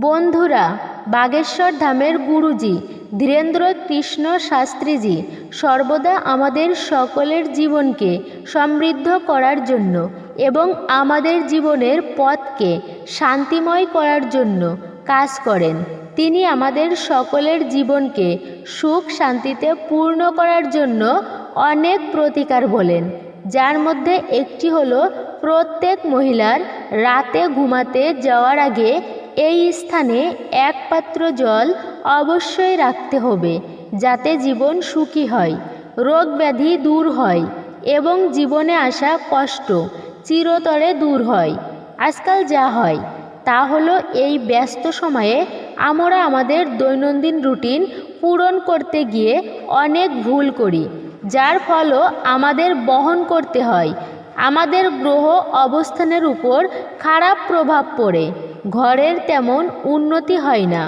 বন্ধুরা, বাগেশ্বর ধামের গুরুজি ধীরেন্দ্র কৃষ্ণ শাস্ত্রীজি সর্বদা আমাদের সকলের জীবনকে সমৃদ্ধ করার জন্য এবং আমাদের জীবনের পথকে শান্তিময় করার জন্য কাজ করেন। তিনি আমাদের সকলের জীবনকে সুখ শান্তিতে পূর্ণ করার জন্য অনেক প্রতিকার বলেন, যার মধ্যে একটি হলো প্রত্যেক মহিলার রাতে ঘুমাতে যাওয়ার আগে এই স্থানে এক পাত্র জল অবশ্যই রাখতে হবে, যাতে জীবন সুখী হয়, রোগ ব্যাধি দূর হয় এবং জীবনে আসা কষ্ট চিরতরে দূর হয়। আজকাল যা হয় তা হলো এই ব্যস্ত সময়ে আমরা আমাদের দৈনন্দিন রুটিন পূরণ করতে গিয়ে অনেক ভুল করি, যার ফলও আমাদের বহন করতে হয়। আমাদের গ্রহ অবস্থানের উপর খারাপ প্রভাব পড়ে, ঘরের তেমন উন্নতি হয় না,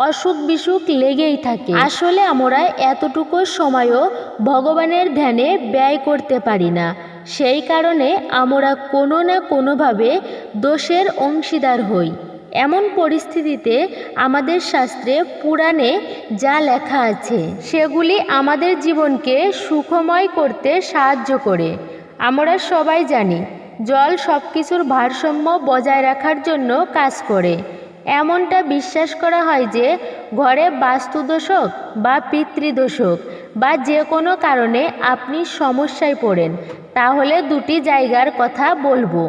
অসুখ বিসুখ লেগেই থাকে। আসলে আমরা এতটুকু সময়ও ভগবানের ধ্যানে ব্যয় করতে পারি না। সেই কারণে আমরা কোনো না কোনোভাবে দোষের অংশীদার হই। এমন পরিস্থিতিতে আমাদের শাস্ত্রে পুরাণে যা লেখা আছে সেগুলি আমাদের জীবনকে সুখময় করতে সাহায্য করে। আমরা সবাই জানি জল সব কিছুর ভারসাম্য বজায় রাখার জন্য কাজ করে। এমনটা বিশ্বাস করা হয় যে ঘরে বাস্তুদোষক বা পিতৃদোষক বা যে কোনো কারণে আপনি সমস্যায় পড়েন, তাহলে দুটি জায়গার কথা বলবো।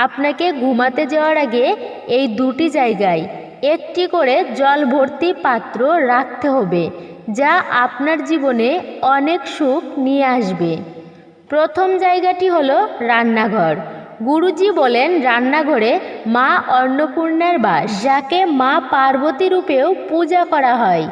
আপনাকে ঘুমাতে যাওয়ার আগে এই দুটি জায়গায় একটি করে জল ভর্তি পাত্র রাখতে হবে, যা আপনার জীবনে অনেক সুখ নিয়ে আসবে। প্রথম জায়গাটি হলো রান্নাঘর। গুরুজি বলেন রান্নাঘরে মা অন্নপূর্ণার বাস, যাকে মা পার্বতী রূপেও পূজা করা হয়।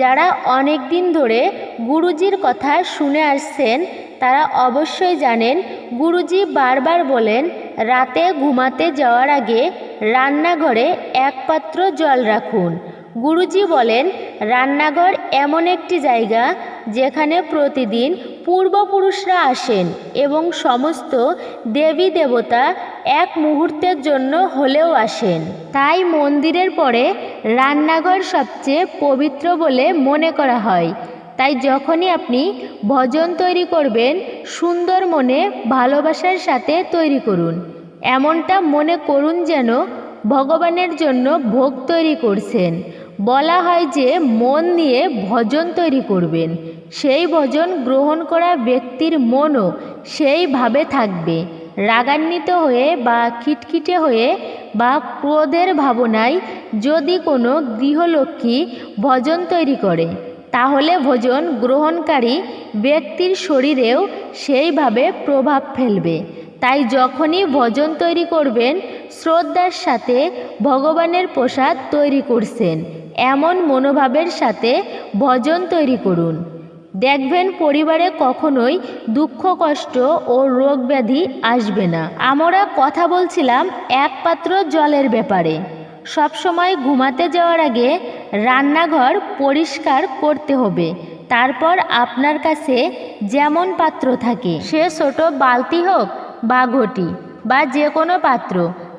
যারা অনেক দিন ধরে গুরুজির কথা শুনে আসছেন তারা অবশ্যই জানেন গুরুজি বারবার বলেন রাতে ঘুমাতে যাওয়ার আগে রান্নাঘরে এক পাত্র জল রাখুন। গুরুজি বলেন রান্নাঘর এমন একটি জায়গা যেখানে প্রতিদিন পূর্বপুরুষরা আসেন এবং সমস্ত দেবী দেবতা এক মুহূর্তের জন্য হলেও আসেন। তাই মন্দিরের পরে রান্নাঘর সবচেয়ে পবিত্র বলে মনে করা হয়। তাই যখনই আপনি ভজন তৈরি করবেন, সুন্দর মনে ভালোবাসার সাথে তৈরি করুন। এমনটা মনে করুন যেন ভগবানের জন্য ভোগ তৈরি করছেন। বলা হয় যে মন দিয়ে ভজন তৈরি করবেন, সেই ভজন গ্রহণ করা ব্যক্তির মনও সেইভাবে থাকবে। রাগান্বিত হয়ে বা খিটখিটে হয়ে বা ক্রোধের ভাবনায় যদি কোনো গৃহলক্ষ্মী ভজন তৈরি করে, তাহলে ভোজন গ্রহণকারী ব্যক্তির শরীরেও সেইভাবে প্রভাব ফেলবে। তাই যখনই ভজন তৈরি করবেন, শ্রদ্ধার সাথে ভগবানের প্রসাদ তৈরি করছেন এমন মনোভাবের সাথে ভজন তৈরি করুন। দেখবেন পরিবারে কখনোই দুঃখ কষ্ট ও রোগ ব্যাধি আসবে না। আমরা কথা বলছিলাম এক পাত্র জলের ব্যাপারে। সবসময় ঘুমাতে যাওয়ার আগে রান্নাঘর পরিষ্কার করতে হবে। তারপর আপনার কাছে যেমন পাত্র থাকে, সে ছোট বালতি হোক বা ঘটি বা যে কোনো পাত্র,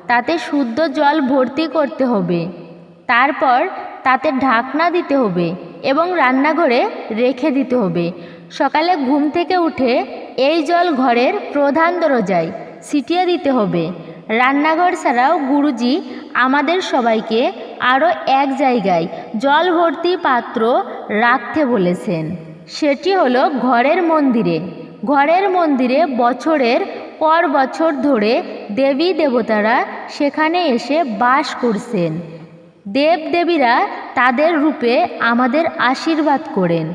তাতে শুদ্ধ জল ভর্তি করতে হবে। তারপর তাতে ঢাকনা দিতে হবে এবং রান্নাঘরে রেখে দিতে হবে। সকালে ঘুম থেকে উঠে এই জল ঘরের প্রধান দরজায় ছিটিয়ে দিতে হবে। রান্নাঘর ছাড়াও গুরুজি আমাদের সবাইকে আরও এক জায়গায় জল ভর্তি পাত্র রাখতে বলেছেন, সেটি হলো ঘরের মন্দিরে। ঘরের মন্দিরে বছরের পর বছর ধরে দেবী দেবতারা সেখানে এসে বাস করছেন। দেবদেবীরা তাদের রূপে আমাদের আশীর্বাদ করেন।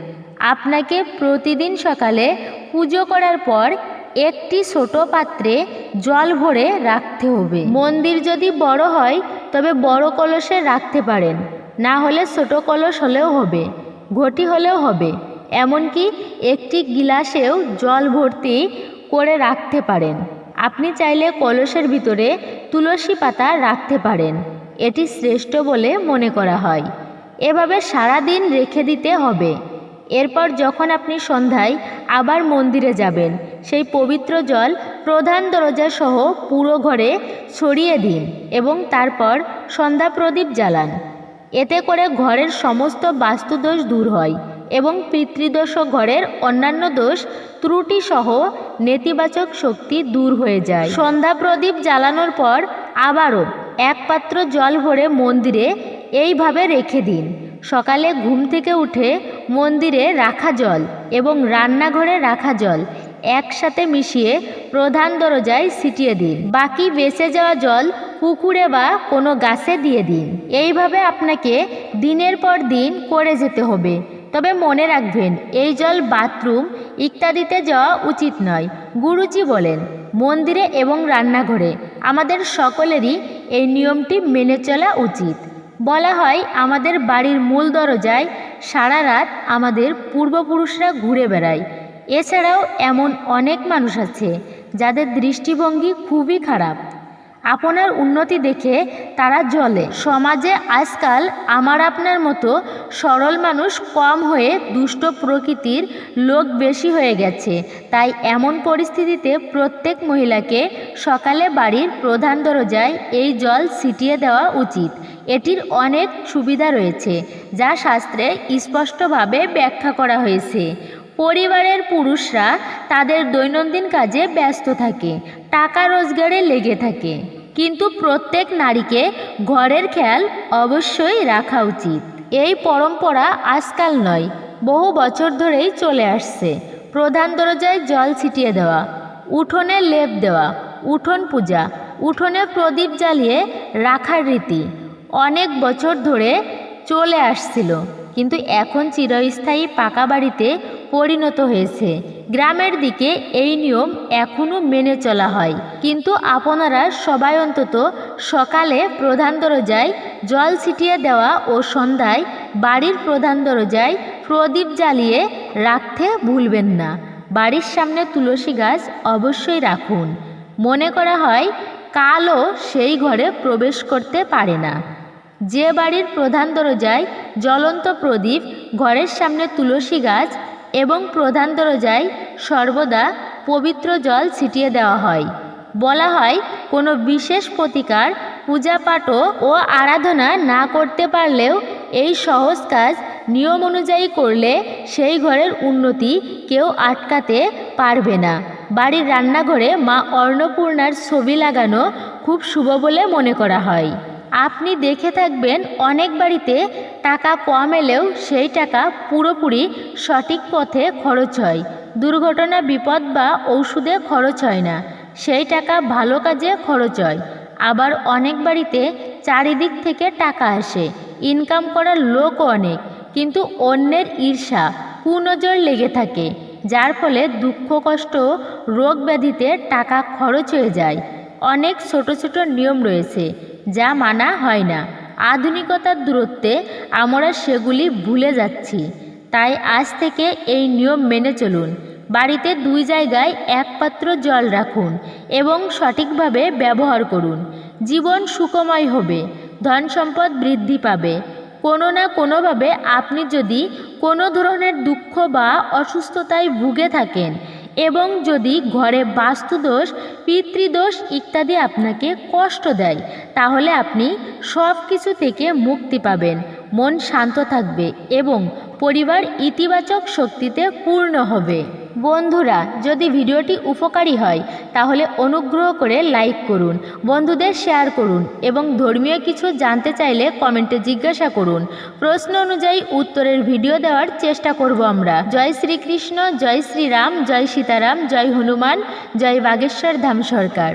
আপনাকে প্রতিদিন সকালে পুজো করার পর একটি ছোট পাত্রে জল ভরে রাখতে হবে। মন্দির যদি বড় হয় তবে বড় কলসে রাখতে পারেন, না হলে ছোট কলস হলেও হবে, ঘটি হলেও হবে। এমনকি একটি গিলাসেও জল ভর্তি করে রাখতে পারেন। আপনি চাইলে কলসের ভিতরে তুলসী পাতা রাখতে পারেন, এটি শ্রেষ্ঠ বলে মনে করা হয়। এভাবে সারা দিন রেখে দিতে হবে। এরপর যখন আপনি সন্ধ্যায় আবার মন্দিরে যাবেন, সেই পবিত্র জল প্রধান দরজা সহ পুরো ঘরে ছড়িয়ে দিন এবং তারপর সন্ধ্যা প্রদীপ জ্বালান। এতে করে ঘরের সমস্ত বাস্তুদোষ দূর হয় এবং পিতৃদোষ ও ঘরের অন্যান্য দোষ ত্রুটি সহ নেতিবাচক শক্তি দূর হয়ে যায়। সন্ধ্যা প্রদীপ জ্বালানোর পর আবারও এক পাত্র জল ভরে মন্দিরে এইভাবে রেখে দিন। সকালে ঘুম থেকে উঠে মন্দিরে রাখা জল এবং রান্নাঘরে রাখা জল একসাথে মিশিয়ে প্রধান দরজায় ছিটিয়ে দিন। বাকি বেঁচে যাওয়া জল পুকুরে বা কোনো গাছে দিয়ে দিন। এইভাবে আপনাকে দিনের পর দিন করে যেতে হবে। তবে মনে রাখবেন, এই জল বাথরুম ইত্যাদিতে যাওয়া উচিত নয়। গুরুজি বলেন, মন্দিরে এবং রান্নাঘরে আমাদের সকলেরই এই নিয়মটি মেনে চলা উচিত। বলা হয়, আমাদের বাড়ির মূল দরজায় সারা রাত আমাদের পূর্বপুরুষরা ঘুরে বেড়ায়। এছাড়াও এমন অনেক মানুষ আছে যাদের দৃষ্টিভঙ্গি খুবই খারাপ। আপনার উন্নতি দেখে তারা জ্বলে। সমাজে আজকাল আমার আপনার মতো সরল মানুষ কম হয়ে দুষ্ট প্রকৃতির লোক বেশি হয়ে গেছে। তাই এমন পরিস্থিতিতে প্রত্যেক মহিলাকে সকালে বাড়ির প্রধান দরজায় এই জল ছিটিয়ে দেওয়া উচিত। এটির অনেক সুবিধা রয়েছে, যা শাস্ত্রে স্পষ্টভাবে ব্যাখ্যা করা হয়েছে। পরিবারের পুরুষরা তাদের দৈনন্দিন কাজে ব্যস্ত থাকে, টাকা রোজগারে লেগে থাকে, কিন্তু প্রত্যেক নারীকে ঘরের খেয়াল অবশ্যই রাখা উচিত। এই পরম্পরা আজকাল নয়, বহু বছর ধরেই চলে আসছে। প্রধান দরজায় জল ছিটিয়ে দেওয়া, উঠোনে লেপ দেওয়া, উঠোন পূজা, উঠোনে প্রদীপ জ্বালিয়ে রাখার রীতি অনেক বছর ধরে চলে আসছিল, কিন্তু এখন চিরস্থায়ী পাকা বাড়িতে পরিণত হয়েছে। গ্রামের দিকে এই নিয়ম এখনও মেনে চলা হয়, কিন্তু আপনারা সবাই অন্তত সকালে প্রধান দরজায় জল ছিটিয়ে দেওয়া ও সন্ধ্যায় বাড়ির প্রধান দরজায় প্রদীপ জ্বালিয়ে রাখতে ভুলবেন না। বাড়ির সামনে তুলসী গাছ অবশ্যই রাখুন। মনে করা হয়, কালও সেই ঘরে প্রবেশ করতে পারে না। যে বাড়ির প্রধান দরজায় জ্বলন্ত প্রদীপ, ঘরের সামনে তুলসী গাছ এবং প্রধান দরজায় সর্বদা পবিত্র জল ছিটিয়ে দেওয়া হয়, বলা হয় কোনো বিশেষ প্রতিকার, পূজাপাঠ ও আরাধনা না করতে পারলেও এই সহজ কাজ নিয়ম অনুযায়ী করলে সেই ঘরের উন্নতি কেউ আটকাতে পারবে না। বাড়ির রান্নাঘরে মা অন্নপূর্ণার ছবি লাগানো খুব শুভ বলে মনে করা হয়। আপনি দেখে থাকবেন, অনেক বাড়িতে টাকা কম এলেও সেই টাকা পুরোপুরি সঠিক পথে খরচ হয়। দুর্ঘটনা, বিপদ বা ঔষধে খরচ হয় না, সেই টাকা ভালো কাজে খরচ হয়। আবার অনেক বাড়িতে চারিদিক থেকে টাকা আসে, ইনকাম করার লোকও অনেক, কিন্তু অন্যের ঈর্ষা, কুনজর লেগে থাকে, যার ফলে দুঃখ, কষ্ট, রোগ ব্যাধিতে টাকা খরচ হয়ে যায়। অনেক ছোট ছোট নিয়ম রয়েছে যা মানা হয় না। আধুনিকতার দূরত্বে আমরা সেগুলি ভুলে যাচ্ছি। তাই আজ থেকে এই নিয়ম মেনে চলুন। বাড়িতে 2 জায়গায় এক পাত্র জল রাখুন এবং সঠিকভাবে ব্যবহার করুন। জীবন সুখময় হবে, ধন সম্পদ বৃদ্ধি পাবে। কোনো না কোনোভাবে আপনি যদি কোনো ধরনের দুঃখ বা অসুস্থতায় ভুগে থাকেন এবং যদি ঘরে বাস্তুদোষ, পিতৃদোষ ইত্যাদি আপনাকে কষ্ট দেয়, তাহলে আপনি সব কিছু থেকে মুক্তি পাবেন। মন শান্ত থাকবে এবং পরিবার ইতিবাচক শক্তিতে পূর্ণ হবে। বন্ধুরা, যদি ভিডিওটি উপকারী হয় তাহলে অনুগ্রহ করে লাইক করুন, বন্ধুদের শেয়ার করুন এবং ধর্মীয় কিছু জানতে চাইলে কমেন্টে জিজ্ঞাসা করুন। প্রশ্ন অনুযায়ী উত্তরের ভিডিও দেওয়ার চেষ্টা করব আমরা। জয় শ্রীকৃষ্ণ, জয় শ্রীরাম, জয় সীতারাম, জয় হনুমান, জয় বাগেশ্বর ধাম সরকার।